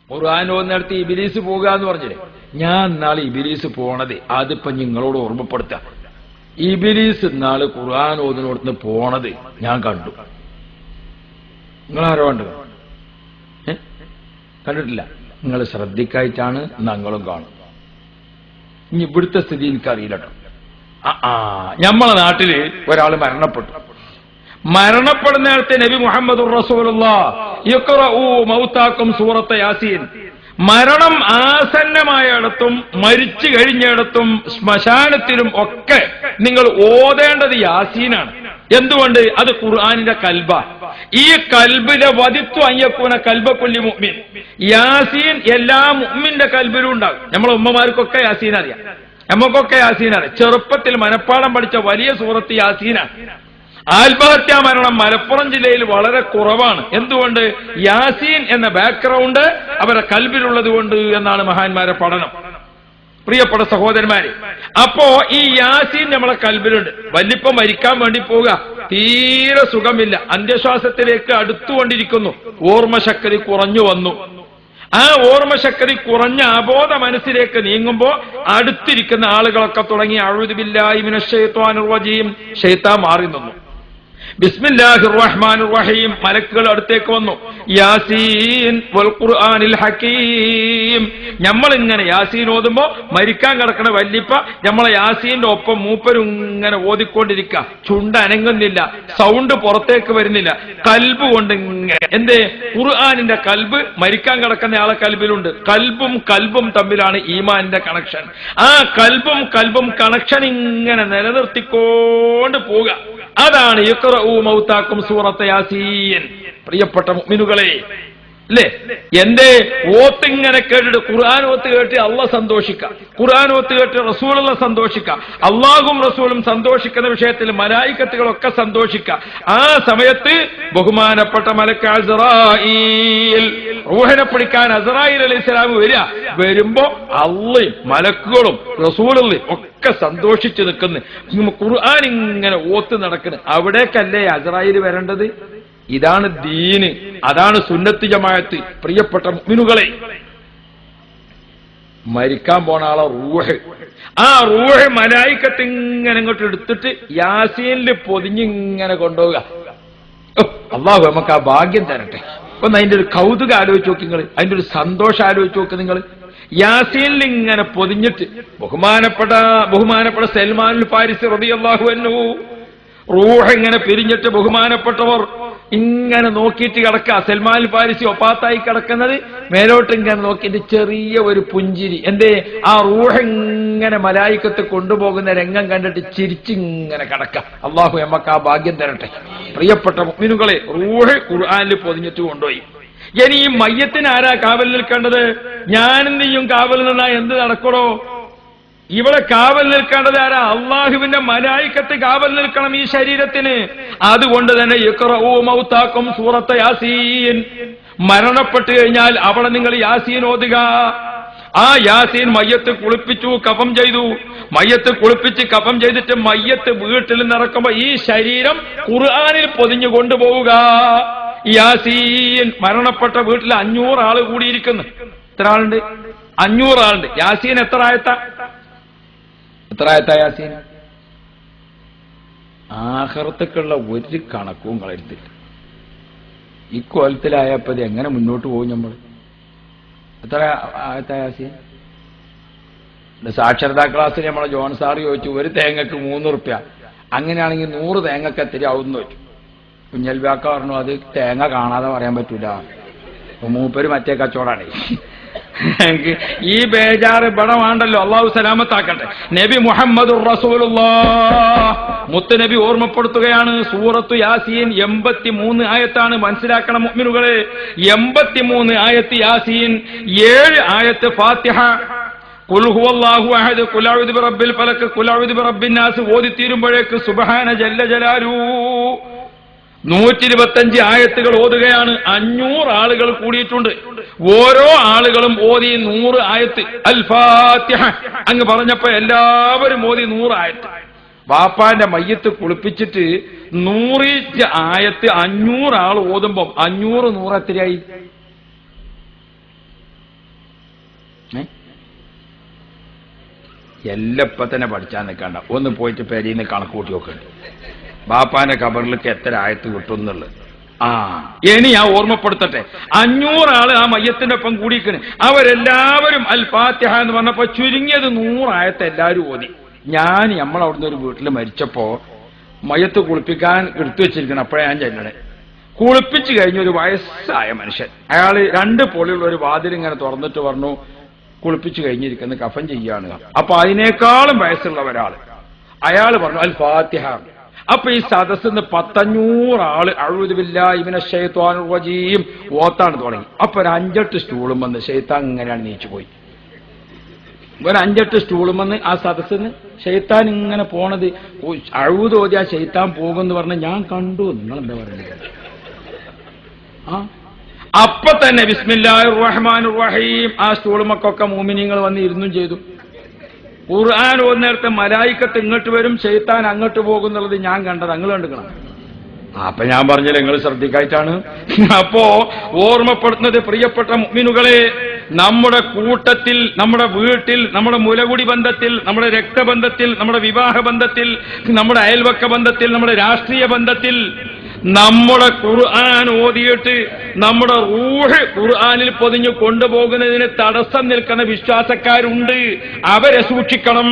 ഖുർആൻ ഓതുന്നിടത്ത് ഇബ്ലീസ് പോകുക എന്ന് പറഞ്ഞില്ലേ, ഞാൻ നാളെ ഇബ്ലീസ് പോണത് അതിപ്പോ നിങ്ങളോട് ഓർമ്മപ്പെടുത്താം. ഇബ്ലീസ് നാളെ ഖുർആൻ ഓതുന്നിടത്ത് പോണത് ഞാൻ കണ്ടു. നിങ്ങളാരോ കണ്ടു? കണ്ടിട്ടില്ല. നിങ്ങൾ ശ്രദ്ധിക്കായിട്ടാണ്, ഞങ്ങളും കാണും. ഇനി ഇവിടുത്തെ സ്ഥിതി എനിക്കറിയില്ല കേട്ടോ. നമ്മളെ നാട്ടില് ഒരാൾ മരണപ്പെട്ടു. മരണപ്പെടുന്നിടത്ത് നബി മുഹമ്മദ് റസൂലുള്ളാഹി മൗതാക്കും സൂറത്ത് യാസീൻ, മരണം ആസന്നമായിടത്തും മരിച്ചു കഴിഞ്ഞിടത്തും ശ്മശാനത്തിലും ഒക്കെ നിങ്ങൾ ഓതേണ്ടത് യാസീനാണ്. എന്തുകൊണ്ട്? അത് ഖുർആനിന്റെ കൽബ. ഈ കൽബിലെ വദിത്വ അയ്യക്കൂന കൽബക്കുല്ലി മുഅ്മിൻ. യാസീൻ എല്ലാ മുഅ്മിന്റെ കൽബിലും ഉണ്ടാകും. നമ്മളെ ഉമ്മമാർക്കൊക്കെ യാസീൻ അറിയാം, നമുക്കൊക്കെ യാസീൻ അറിയാം. ചെറുപ്പത്തിൽ മനപ്പാഠം പഠിച്ച വലിയ സൂറത്ത് യാസീനാണ്. ആത്മഹത്യാ മരണം മലപ്പുറം ജില്ലയിൽ വളരെ കുറവാണ്. എന്തുകൊണ്ട്? യാസീൻ എന്ന ബാക്ക്ഗ്രൗണ്ട് അവരുടെ കൽബിലുള്ളത് കൊണ്ട് എന്നാണ് മഹാന്മാരെ പഠനം. പ്രിയപ്പെട്ട സഹോദരന്മാരെ, അപ്പോ ഈ യാസീൻ നമ്മളെ കൽബിലുണ്ട്. വല്ലിപ്പം മരിക്കാൻ വേണ്ടി പോവുക, തീരെ സുഖമില്ല, അന്ത്യശ്വാസത്തിലേക്ക് അടുത്തുകൊണ്ടിരിക്കുന്നു, ഓർമ്മശക്തി കുറഞ്ഞു വന്നു. ആ ഓർമ്മശക്തി കുറഞ്ഞ അബോധ മനസ്സിലേക്ക് നീങ്ങുമ്പോ അടുത്തിരിക്കുന്ന ആളുകളൊക്കെ തുടങ്ങി അഊദു ബില്ലാഹി മിനശ് ശൈത്വാനിർ റജീം, ശൈത്താൻ മാറി നിന്നു. ബിസ്മില്ലാഹിർ റഹ്മാനിർ റഹീം, മലക്കുകൾ അടുത്തേക്ക് വന്നു. യാസീൻ വൽ ഖുർആനിൽ ഹകീം. നമ്മളിങ്ങനെ യാസീൻ ഓതുമ്പോ മരിക്കാൻ കിടക്കണ വല്ലിപ്പ നമ്മളെ യാസീന്റെ ഒപ്പം മൂപ്പരും ഇങ്ങനെ ഓതിക്കൊണ്ടിരിക്കുക. ചുണ്ട് അനങ്ങുന്നില്ല, സൗണ്ട് പുറത്തേക്ക് വരുന്നില്ല, കൽബ് കൊണ്ട് ഇങ്ങനെ. എന്തേ? ഖുർആനിന്റെ കൽബ് മരിക്കാൻ കിടക്കുന്ന ആളെ കൽബിലുണ്ട്. കൽബും തമ്മിലാണ് ഈമാനിന്റെ കണക്ഷൻ. ആ കൽബും കണക്ഷൻ ഇങ്ങനെ നിലനിർത്തിക്കൊണ്ട് പോവുക. അതാണ് യഖ്റഊ മൗതാക്കും സൂറത്ത് യാസീൻ. പ്രിയപ്പെട്ട മുഅ്മിനുകളെ, അല്ലേ? എന്തേ? ഓത്തിങ്ങനെ കേട്ടിട്ട്, ഖുർആൻ ഓത്ത് കേട്ട് അള്ളാഹ് സന്തോഷിക്കാം, ഖുർആൻ ഓത്ത് കേട്ട് റസൂലുള്ള സന്തോഷിക്കാം, അള്ളാഹും റസൂലും സന്തോഷിക്കുന്ന വിഷയത്തിൽ മലായിക്കത്തുകളൊക്കെ സന്തോഷിക്കാം. ആ സമയത്ത് ബഹുമാനപ്പെട്ട മലക്ക് അസ്റായീൽ, റൂഹിനെ പിടിക്കാൻ അസ്റായീൽ അലൈഹിസ്സലാം വരുമ്പോ അള്ളയും മലക്കുകളും റസൂലുള്ളയും ഒക്കെ സന്തോഷിച്ചു നിൽക്കുന്നു. ഖുർആൻ ഇങ്ങനെ ഓത്ത് നടക്കുന്നു. അവിടേക്കല്ലേ അസ്റായീൽ വരേണ്ടത്? ഇതാണ് ദീന്, അതാണ് സുന്നത്ത് ജമാഅത്ത്. പ്രിയപ്പെട്ട മുഅ്മിനുകളെ, മരിക്കാൻ പോണ ആളെ റൂഹ്, ആ റൂഹ് മലായിക്കത്ത് ഇങ്ങനെ ഇങ്ങോട്ട് എടുത്തിട്ട് യാസീനിൽ പൊതിഞ്ഞിങ്ങനെ കൊണ്ടുപോവുക. അല്ലാഹു നമുക്ക് ആ ഭാഗ്യം തരട്ടെ. ഒന്ന് അതിന്റെ ഒരു കൗതുകം ആലോചിച്ച് നോക്കി നിങ്ങൾ, അതിന്റെ ഒരു സന്തോഷം ആലോചിച്ച് നോക്ക് നിങ്ങൾ. യാസീനിൽ ഇങ്ങനെ പൊതിഞ്ഞിട്ട് ബഹുമാനപ്പെട്ട സൽമാനുൽ ഫാരിസി റളിയല്ലാഹു അൻഹു റൂഹ് ഇങ്ങനെ പിരിഞ്ഞിട്ട് ബഹുമാനപ്പെട്ടവർ ഇങ്ങനെ നോക്കിയിട്ട് കിടക്കുക. സൽമാൻ ഫാരിസി ഒപ്പാത്തായി കിടക്കുന്നത് മേലോട്ട് ഇങ്ങനെ നോക്കിയിട്ട് ചെറിയ ഒരു പുഞ്ചിരി. എന്തേ? ആ റൂഹ് ഇങ്ങനെ മലായിക്കത്ത് കൊണ്ടുപോകുന്ന രംഗം കണ്ടിട്ട് ചിരിച്ചിങ്ങനെ കിടക്കുക. അള്ളാഹു നമുക്ക് ആ ഭാഗ്യം തരട്ടെ. പ്രിയപ്പെട്ട മുഅ്മിനുകളെ, റൂഹ് ഖുർആനിൽ പൊതിഞ്ഞിട്ട് കൊണ്ടുപോയി. ഇനി ഈ മയ്യത്തിന് ആരാ കാവൽ നിൽക്കേണ്ടത്? ഞാനും നീയും കാവൽ നിന്നാ എന്ത് നടക്കണോ? ഇവിടെ കാവൽ നിൽക്കേണ്ടത് ആരാ? അള്ളാഹുവിന്റെ മലായിക്കത്ത് കാവൽ നിൽക്കണം ഈ ശരീരത്തിന്. അതുകൊണ്ട് തന്നെ യഖ്റഊ മൗതാക്കും സൂറത്ത് യാസീൻ. മരണപ്പെട്ടു കഴിഞ്ഞാൽ അവിടെ നിങ്ങൾ യാസീൻ ഓതുക. ആ യാസീൻ മയ്യത്ത് കുളിപ്പിച്ചു, കഫം ചെയ്തു. മയ്യത്ത് കുളിപ്പിച്ച് കഫം ചെയ്തിട്ട് മയ്യത്ത് വീട്ടിൽ നിറക്കുമ്പോ ഈ ശരീരം ഖുർആനിൽ പൊതിഞ്ഞു കൊണ്ടുപോവുക. യാസീൻ. മരണപ്പെട്ട വീട്ടിൽ 500 ആള് കൂടിയിരിക്കുന്നു. എത്ര ആളുണ്ട്? 500 ആളുണ്ട്. യാസീൻ എത്ര ആയത്താ യാസീൻ? ആഖിറത്തേക്കുള്ള ഒരു കണക്കും കളരുത്തില്ല. ഇക്കൊലത്തിലായപ്പോ ഇത് എങ്ങനെ മുന്നോട്ട് പോകും നമ്മൾ? എത്ര ആയത്താ യാസീൻ? സാക്ഷരതാ ക്ലാസ്സിൽ നമ്മളെ ജോൺ സാർ ചോദിച്ചു, ഒരു തേങ്ങക്ക് 3 റുപ്യ, അങ്ങനെയാണെങ്കിൽ 100 തേങ്ങക്ക് എത്തിരി ആവുമെന്ന് ചോദിച്ചു. കുഞ്ഞൽവാക്ക പറഞ്ഞു, അത് തേങ്ങ കാണാതെ പറയാൻ പറ്റൂല, മൂപ്പര് മറ്റേ കച്ചവടാണ്. ഈ ബേജാറ് ഇവിടെ വേണ്ടല്ലോ. അള്ളാഹു സലാമത്താക്കട്ടെ. നബി മുഹമ്മദുർ റസൂലുള്ളാഹ് മുത്തുനബി ഓർമ്മപ്പെടുത്തുകയാണ്. സൂറത്തു യാസീൻ 83 ആയത്താണ്. മനസ്സിലാക്കണം മുഅ്മിനുകളെ, 83 ആയത്ത് യാസീൻ, 7 ആയത്ത് ഫാത്തിഹ. ഖുൽ ഹുവല്ലാഹു അഹദ്, ഖുൽ അഊദു ബിറബ്ബിൽ ഫലക്, ഖുൽ അഊദു ബിറബ്ബിൻ നാസ് ഓതി തീരുമ്പോഴേക്ക് സുബ്ഹാന ജല്ല ജലാലുഹു 125 ആയത്തുകൾ ഓതുകയാണ്. 500 ആളുകൾ കൂടിയിട്ടുണ്ട്. ഓരോ ആളുകളും ഓതി 100 ആയത്ത്. അൽ ഫാത്തിഹ അങ്ങ് പറഞ്ഞപ്പോ എല്ലാവരും ഓതി 100 ആയത്ത്. ബാപ്പാന്റെ മയ്യത്ത് കുളിപ്പിച്ചിട്ട് 100 ആയത്ത് 500 ആൾ ഓതുമ്പം 500 100 എത്രയായി? എല്ലാം ഇപ്പൊ തന്നെ പഠിച്ചാൽ നിൽക്കണ്ട, ഒന്ന് പോയിട്ട് പെരീന്ന് കണക്ക് കൂട്ടി നോക്കണ്ട ബാപ്പാന്റെ ഖബറിലേക്ക് എത്ര ആയത്ത് കിട്ടും എന്നുള്ളത്. ഇനി ഞാൻ ഓർമ്മപ്പെടുത്തട്ടെ, 500 ആള് ആ മയ്യത്തിന്റെ ഒപ്പം കൂടിയിരിക്കണ്. അവരെല്ലാവരും അൽ ഫാത്തിഹ എന്ന് പറഞ്ഞപ്പോ ചുരുങ്ങിയത് 100 ആയത്ത് എല്ലാവരും ഓതി. നമ്മളവിടുന്ന് ഒരു വീട്ടിൽ മരിച്ചപ്പോ മയ്യത്ത് കുളിപ്പിക്കാൻ എടുത്തു വെച്ചിരിക്കണം. അപ്പോഴേ ഞാൻ ചെല്ലണേ. കുളിപ്പിച്ചു കഴിഞ്ഞ ഒരു വയസ്സായ മനുഷ്യൻ, അയാള് 2 പൊളിയുള്ള ഒരു വാതിൽ ഇങ്ങനെ തുറന്നിട്ട് പറഞ്ഞു കുളിപ്പിച്ചു കഴിഞ്ഞിരിക്കുന്ന കഫൻ ചെയ്യാണ്. അപ്പൊ അതിനേക്കാളും വയസ്സുള്ള ഒരാള് അയാൾ പറഞ്ഞു അൽ ഫാത്തിഹ. അപ്പൊ ഈ സദസ്സിന്ന് 100-500 ആള് അഊദു ബില്ലാഹി മിനശ് ശൈത്വാനിർ റജീം ഓത്താണ് തുടങ്ങി. അപ്പൊ ഒരു 5-8 സ്റ്റൂളും വന്ന് ശൈത്താൻ ഇങ്ങനെയാണ് നീച്ചു പോയി. ഒരു 5-8 സ്റ്റൂളും വന്ന് ആ സദസ്സിന്ന് ശൈത്താൻ ഇങ്ങനെ പോണത്. അഊദു ഓതിയാ ശൈത്താൻ പോകുമെന്ന് പറഞ്ഞ് ഞാൻ കണ്ടു. നിങ്ങൾ എന്താ പറയുന്നത്? അപ്പൊ തന്നെ ബിസ്മില്ലാഹിർ റഹ്മാനിർ റഹീം ആ സ്റ്റൂളുമൊക്കെ മോമിനീങ്ങൾ വന്ന് ഇരുന്നും ചെയ്തു. ഖുർആൻ ഓതുന്നേരത്തെ മലായിക്കത്ത് ഇങ്ങോട്ട് വരും, ശൈത്താൻ അങ്ങോട്ട് പോകുന്നുള്ളത് ഞാൻ കണ്ടത്. നിങ്ങൾ കണ്ടുക്കണം. അപ്പൊ ഞാൻ പറഞ്ഞില്ല നിങ്ങൾ ശ്രദ്ധിക്കായിട്ടാണ്. അപ്പോ ഓർമ്മപ്പെടുത്തുന്നത്, പ്രിയപ്പെട്ട മുഅ്മിനുകളെ, നമ്മുടെ കൂട്ടത്തിൽ, നമ്മുടെ വീട്ടിൽ, നമ്മുടെ മുലകുടി ബന്ധത്തിൽ, നമ്മുടെ രക്തബന്ധത്തിൽ, നമ്മുടെ വിവാഹ ബന്ധത്തിൽ, നമ്മുടെ അയൽവക്ക ബന്ധത്തിൽ, നമ്മുടെ രാഷ്ട്രീയ ബന്ധത്തിൽ നമ്മുടെ ഖുർആൻ ഓതിയിട്ട് നമ്മുടെ റൂഹ് ഖുർആനിൽ പൊതിഞ്ഞു കൊണ്ടുപോകുന്നതിന് തടസ്സം നിൽക്കുന്ന വിശ്വാസക്കാരുണ്ട്. അവരെ സൂക്ഷിക്കണം.